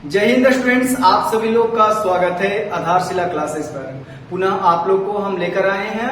जय हिंद स्टूडेंट्स, आप सभी लोग का स्वागत है आधारशिला क्लासेस पर। पुनः आप लोग को हम लेकर आए हैं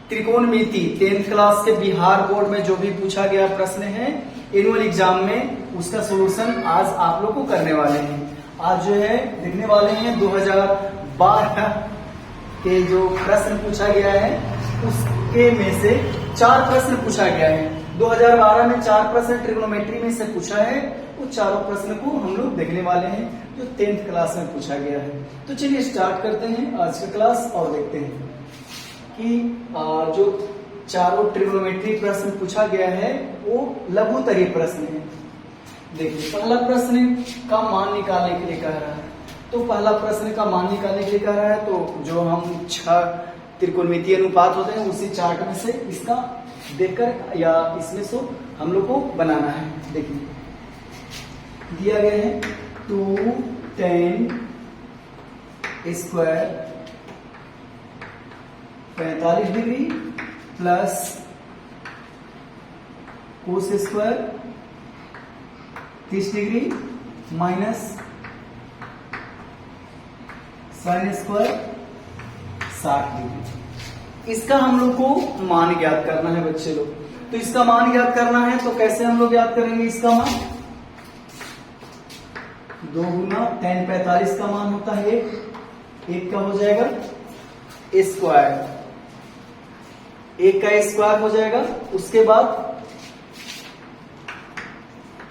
त्रिकोणमिति 10th क्लास के बिहार बोर्ड में जो भी पूछा गया प्रश्न है एनुअल एग्जाम में, उसका सोल्यूशन आज आप लोग को करने वाले हैं। आज जो है देखने वाले हैं 2012 के जो प्रश्न पूछा गया है उसके में से 4 प्रश्न पूछा गया है। 2012 में 4 प्रश्न ट्रिग्नोमेट्री में से पूछा है। उस चारों प्रश्न को हम लोग देखने वाले हैं जो 10th क्लास में पूछा गया है। तो चलिए स्टार्ट करते हैं आज का क्लास और देखते हैं कि जो चारों ट्रिग्नोमेट्री प्रश्न पूछा गया है वो लघुत्तरीय प्रश्न है। देखिए पहला प्रश्न का मान निकालने के लिए कह रहा है। तो पहला प्रश्न का मान निकालने के लिए कह रहा है, तो जो हम 6 त्रिकोणमितीय अनुपात होते हैं उसी चार्ट में से इसका देखकर या इसमें से हम लोग को बनाना है। देखिए दिया गया है 2 10 square 45 degree plus cos square 30 degree minus sine square 60 degree. इसका हम लोग को मान ज्ञात करना है बच्चे लोग। तो इसका मान ज्ञात करना है तो कैसे हम लोग ज्ञात करेंगे इसका मान? 2 गुना tan 45 का मान होता है 1 का हो जाएगा स्क्वायर, 1 का स्क्वायर हो जाएगा। उसके बाद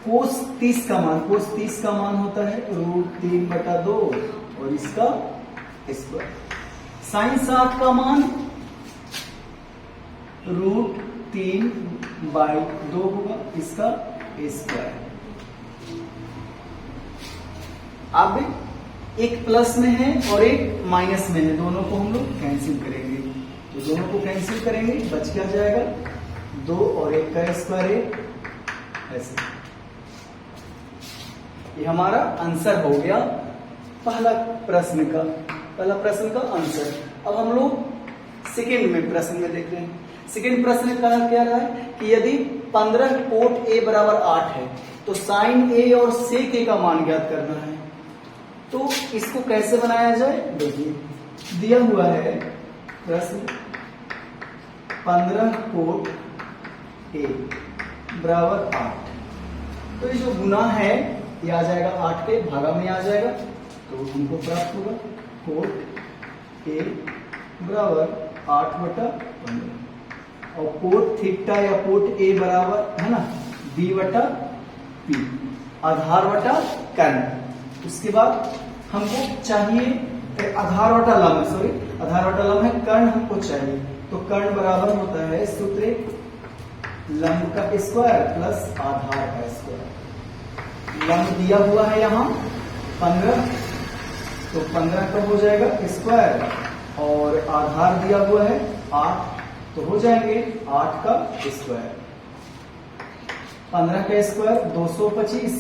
कोस 30 का मान होता है √3/2 और इसका स्क्वायर। साइन 60 का मान √3/2 होगा, इसका स्क्वायर। अब एक प्लस में है और एक माइनस में है, दोनों को हम लोग कैंसिल करेंगे। तो दोनों को कैंसिल करेंगे, बच क्या जाएगा 2 और 1 का स्क्वायर ऐसे। ये हमारा आंसर हो गया पहला प्रश्न का आंसर। अब हम लोग सेकेंड में प्रश्न में देखते हैं। सेकेंड प्रश्न का क्या रहा है कि यदि 15 कोट a बराबर 8 है तो साइन a और सेक a का मान ज्ञात करना है। तो इसको कैसे बनाया जाए? देखिए दिया हुआ है प्रश्न 15 कोट a बराबर 8। तो ये जो गुना है ये आ जाएगा 8 के भागा में आ जाएगा, तो हमको प्राप्त होगा कोट a बराबर 8/15 और कोट थीटा या कोट a बराबर है ना b/p आधार बटा कर्ण। उसके बाद हमको चाहिए आधार बटा लंब है, कर्ण हमको चाहिए। तो कर्ण बराबर होता है सूत्र लंब का स्क्वायर प्लस आधार का स्क्वायर। लंब दिया हुआ है यहाँ 15, तो 15 का हो जाएगा स्क्वायर और आधार दिया हुआ है 8, तो हो जाएंगे 8 का स्क्वायर। 15 का स्क्वायर 225,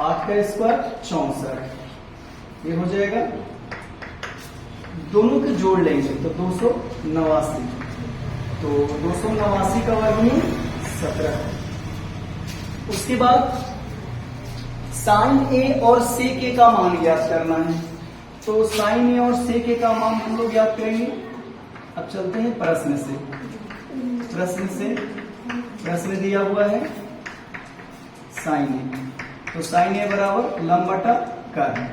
8 का स्क्वायर 64, ये हो जाएगा। दोनों के जोड़ लेंगे तो 289, तो 289 का वर्गमूल 17। उसके बाद साइन a और सेक a का मान ज्ञात करना है। तो साइन a और सेक a का मान हम लोग ज्ञात करेंगे। अब चलते हैं प्रश्न से। प्रश्न दिया हुआ है साइन a, तो साइन a बराबर लंब बटा कर्ण।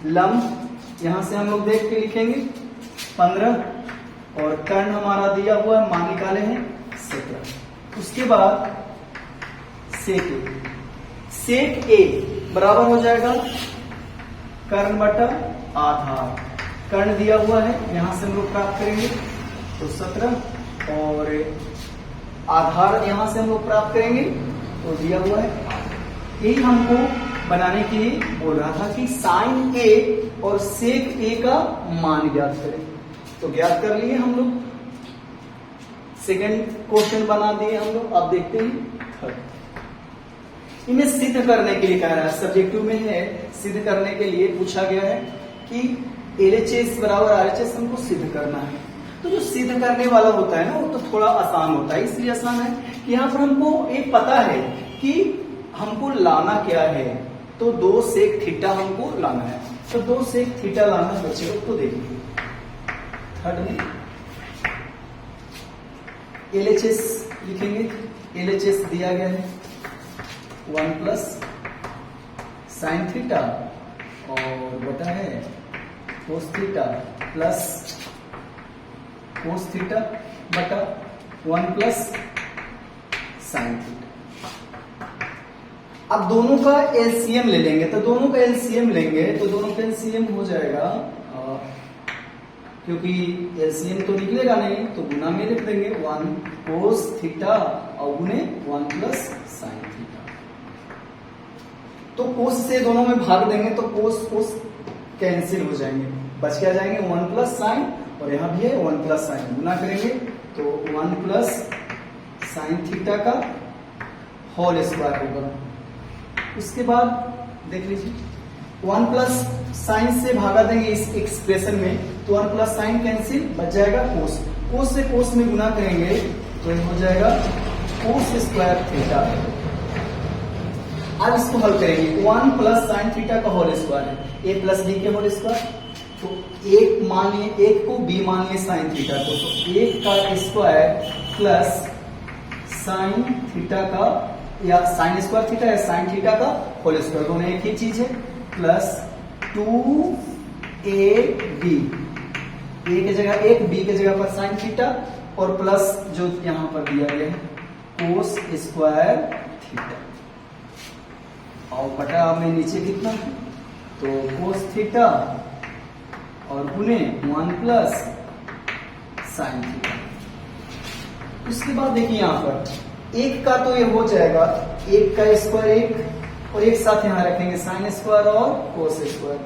लंब यहां से हम लोग देख के लिखेंगे 15 और कर्ण हमारा दिया हुआ है, मान निकाले हैं 17। उसके बाद सेक a बराबर हो जाएगा कर्ण बटा आधार। कर्ण दिया हुआ है यहां से हम लोग प्राप्त करेंगे तो 17 और आधार यहां से हम लोग प्राप्त करेंगे तो दिया हुआ है। यही हमको बनाने के लिए बोल रहा था कि साइन a और सेक a का मान ज्ञात करें। तो ज्ञात कर लिए हम लोग, सेकंड क्वेश्चन बना दिए हम लोग। अब देखते हैं थर्ड। इन्हें सिद्ध करने के लिए कह रहा है, सब्जेक्टिव में है, सिद्ध करने के लिए पूछा गया है कि LHS बराबर RHS हमको सिद्ध करना है। तो जो सिद्ध करने वाला होता है ना वो तो थोड़ा आसान होता है। इसलिए आसान है कि यहाँ पर हमको एक पता है कि हमको लाना क्या है, तो 2 सेक थीटा हमको लाना है। तो 2 सेक थीटा लाना है बच्चे लोग। तो देखिए थर्ड में LHS लिखेंगे। LHS दिया गया है 1 प्लस साइन थीटा और बटा है cos theta plus cos theta बटा 1 प्लस साइन थीटा। अब दोनों का एलसीएम ले लेंगे। तो दोनों का एलसीएम लेंगे तो दोनों का एलसीएम हो जाएगा, क्योंकि एलसीएम तो निकलेगा नहीं तो गुना में लिख देंगे 1 कोस थीटा और गुने 1 प्लस साइन थीटा। तो कोस से दोनों में भाग देंगे तो कोस कोस कैंसिल हो जाएंगे, बच क्या जाएंगे 1 प्लस साइन और यहां भी है 1 प्लस साइन। गुना करेंगे तो 1 प्लस साइन थीटा का होल स्क्वायर होगा। उसके बाद देख लीजिए 1 प्लस साइन से भागा देंगे इस एक्सप्रेशन में तो 1 प्लस साइन कैंसिल, बच जाएगा कोस। कोस से कोस में गुना करेंगे तो ये हो जाएगा कोस स्क्वायर थीटा। अब इसको हल करेंगे 1 प्लस साइन थीटा का होल स्क्वायर है a प्लस b के होल स्क्वायर। तो एक मानिए, एक को b मानिए साइन थीटा को, तो 1 का स्क्वायर प्लस साइन थीटा का या साइन स्क्वायर थीटा या साइन थीटा का होल स्क्वायर, दोनों एक ही चीज है, प्लस 2ab, a की जगह 1 b की जगह पर साइन थीटा और प्लस जो यहां पर दिया गया है कोस स्क्वायर थीटा और बटा में नीचे कितना है तो कोस थीटा और गुने 1 प्लस साइन थीटा। उसके बाद देखिए यहां पर 1 का तो ये हो जाएगा 1 का स्क्वायर 1 और एक साथ यहां रखेंगे साइन स्क्वायर और cos square,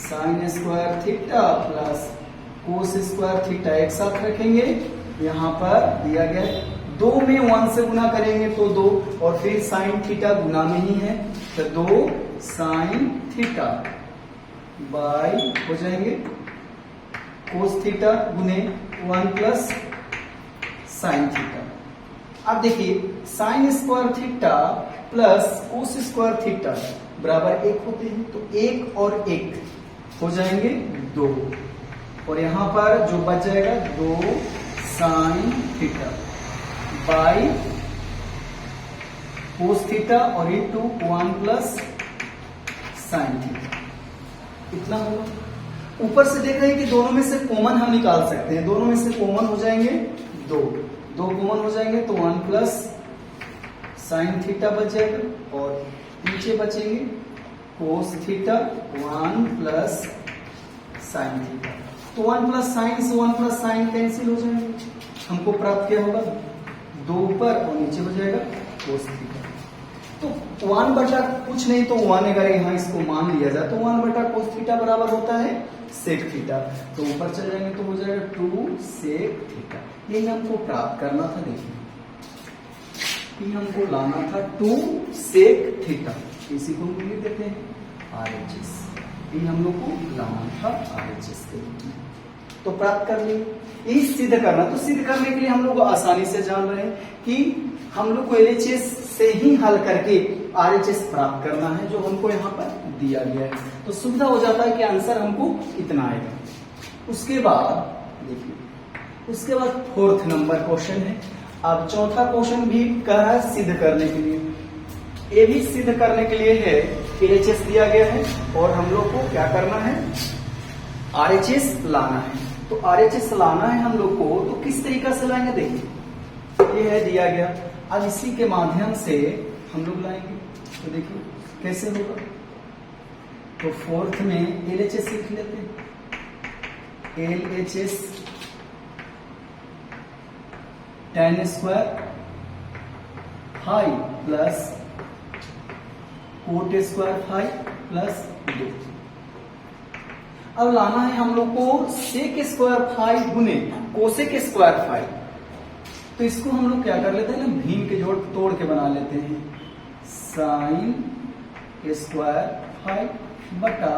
sine square theta plus cos square theta एक साथ रखेंगे। यहां पर दिया गया 2 में 1 से गुना करेंगे तो 2 और फिर साइन थीटा गुना में ही है तो 2 साइन थीटा बाय हो जाएंगे कोस थीटा गुने 1 प्लस साइन थीटा। अब देखिए sine square theta plus cos square theta बराबर 1 होते हैं तो 1 और 1 हो जाएंगे 2 और यहां पर जो बच जाएगा 2 sine theta by cos theta और इनटू 1 प्लस साइन थीटा। इतना होगा। ऊपर से देख रहे हैं कि दोनों में से कॉमन हम निकाल सकते हैं, दोनों में से कॉमन हो जाएंगे 2 कॉमन हो जाएंगे तो 1 प्लस साइन थीटा बच जाएगा और नीचे बचेंगे cos theta 1 plus sine theta. तो 1 प्लस साइन से 1 प्लस साइन कैंसिल हो जाएंगे, हमको प्राप्त क्या होगा 2 ऊपर और नीचे हो जाएगा कोस थीटा। तो 1 बटा कुछ नहीं तो 1 अगर यहाँ इसको मान लिया जाए तो 1 बटा कोस थीटा बराबर होता है सेक थीटा। तो ऊपर चले जाएंगे तो हो जाएगा 2 सेक थीटा। ये हमको प्राप्त करना था। देखिए ये हमको लाना था 2 सेक थीटा, इसी को हम लिख देते हैं RHS। ये हम लोग को लाना था RHS के रूप में, तो प्राप्त कर लिए। यही सिद्ध करना, तो सिद्ध करने के लिए हम लोग आसानी से जान रहे हैं कि हम लोग को LHS से ही हल करके RHS प्राप्त करना है जो हमको यहाँ पर दिया गया है। तो सुविधा हो जाता है कि आंसर हमको इतना आएगा। उसके बाद देखिए, उसके बाद 4th नंबर क्वेश्चन है। अब चौथा क्वेश्चन भी कह रहा है सिद्ध करने के लिए। ये भी सिद्ध करने के लिए है, LHS दिया गया है और हम लोग को क्या करना है RHS लाना है। तो RHS लाना है हम लोग को, तो किस तरीका से लाएंगे देखिए, ये है दिया गया। अब इसी के माध्यम से हम लोग लाएंगे। तो देखिए कैसे होगा। तो 4th में LHS लिख लेते हैं। LHS tan square phi plus cot square phi plus 2। अब लाना है हम लोग को सेक स्क्वायर फाई गुने कोसेक स्क्वायर फाई। तो इसको हम लोग क्या कर लेते हैं ना, भीम के जोड़ तोड़ के बना लेते हैं। साइन स्क्वायर फाई बटा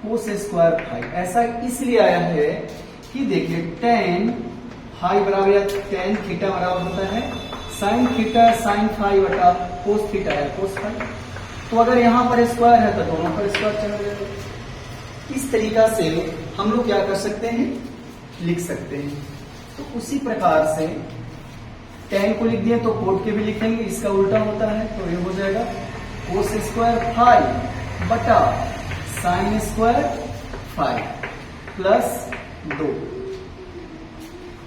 कोस स्क्वायर फाई। ऐसा इसलिए आया है कि देखिए tan फाई बराबर या tan थीटा बराबर होता है साइन थीटा साइन फाई बटा कोस थीटा है कोस फाई। तो अगर यहाँ पर स्क्वायर है तो दोनों पर स्क्वायर चला जाएगा। इस तरीका से हम लोग क्या कर सकते हैं, लिख सकते हैं। तो उसी प्रकार से tan को लिख दिया तो कोट के भी लिखेंगे, इसका उल्टा होता है, तो ये हो जाएगा कोस स्क्वायर फाई बटा साइन स्क्वायर फाई प्लस 2।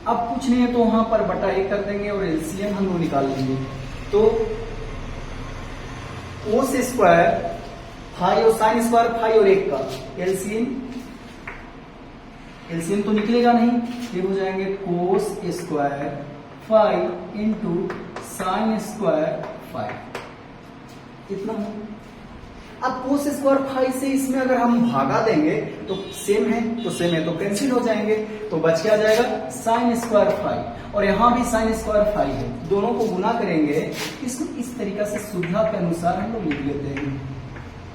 अब कुछ नहीं है तो वहां पर बटा 1 कर देंगे और एलसीएम हम लोग निकाल लेंगे। तो कोस स्क्वायर फाई और साइन स्क्वायर फाई और 1 का एलसीएम तो निकलेगा नहीं, ये हो जाएंगे cos square phi into sine square phi, इतना हो। अब कोस स्क्वायर फाई से इसमें अगर हम भागा देंगे तो सेम है तो कैंसिल हो जाएंगे, तो बच क्या जाएगा साइन स्क्वायर फाई, और यहां भी साइन स्क्वायर फाई है, दोनों को गुना करेंगे। इसको इस तरीका से सुविधा के अनुसार हम लोग लिख लेते हैं,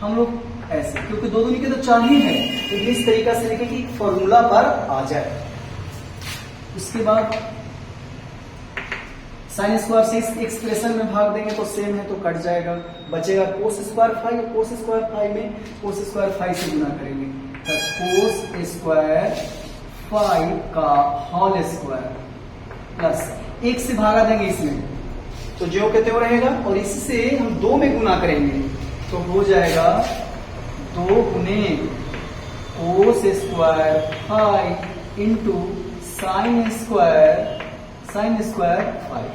हम लोग ऐसे, क्योंकि 2 दूनी के तो 4 ही है, तो इस तरीका से लिखे कि फॉर्मूला पर आ जाए। उसके बाद साइन स्क्वायर से इस एक्सप्रेशन में भाग देंगे तो सेम है तो कट जाएगा, बचेगा कोस स्क्वायर फाई, और कोस स्क्वायर फाई में कोस स्क्वायर फाई से गुना करेंगे, तो कोस स्क्वायर फाई का होल स्क्वायर प्लस 1 से भागा देंगे इसमें तो जो कहते हो रहेगा, और इससे हम 2 में गुना करेंगे तो हो जाएगा 2 गुने cos square phi into sine square phi.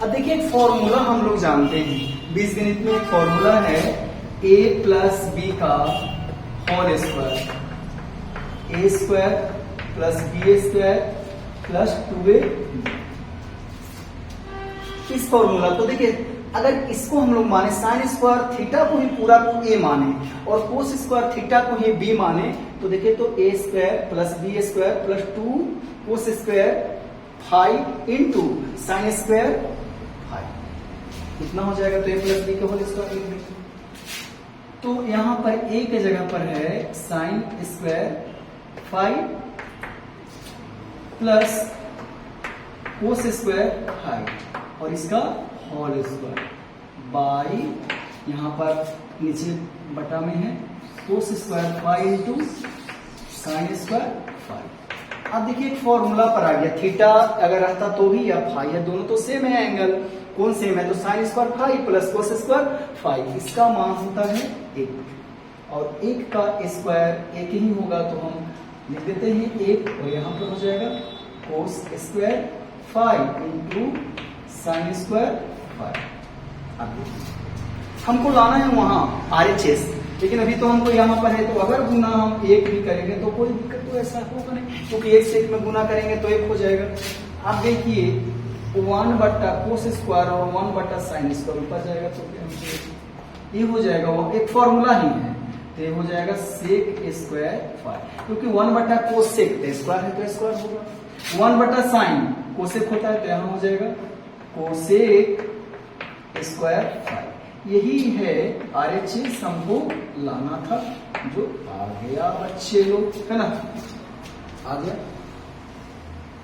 अब देखिए एक फॉर्मूला हम लोग जानते हैं, बीजगणित में एक फॉर्मूला है a प्लस बी का whole square, a square plus b square plus 2a। इस फॉर्मूला तो देखिए अगर इसको हम लोग माने साइन स्क्वायर थीटा को ही पूरा को a माने और कोस स्क्वायर थीटा को ही b माने, तो देखिए तो a square plus b square plus 2 cos square phi into sine square phi, इतना हो जाएगा। तो a प्लस बी के होल स्क्वायर लिख देंगे, तो यहां पर a के जगह पर है sine square phi plus cos square phi और इसका होल स्क्वायर बाई, यहां पर नीचे बटा में है cos square phi into sine square phi. अब देखिए एक फॉर्मूला पर आ गया, थीटा अगर रहता तो भी या फाई है, दोनों तो सेम है एंगल, कौन सेम है तो sine square phi plus cos square phi, इसका मान होता है 1 और 1 का स्क्वायर 1 ही होगा, तो हम लिख देते हैं 1 और यहां पर हो जाएगा cos square phi into sine square phi. अब हमको लाना है वहां RHS, लेकिन अभी तो हमको यहाँ पर है, तो अगर गुना हम 1 भी करेंगे तो कोई दिक्कत तो ऐसा होगा नहीं, क्योंकि 1 से 1 में गुना करेंगे तो 1 हो जाएगा। आप देखिए 1 बट्टा कोस स्क्वायर और 1 बट्टा साइन स्क्वायर ऊपर जाएगा, तो ये हो जाएगा, वो एक फॉर्मूला ही है, तो ये हो जाएगा सेक स्क्वायर फाई, क्योंकि 1 बट्टा कोस सेक स्क्वायर है तो स्क्वायर होगा, 1 बट्टा साइन कोसेक होता है तो यहाँ हो जाएगा कोसेक स्क्वायर फाई। यही है RHS हमको लाना था, जो आ गया बच्चे लोग, है ना, आ गया।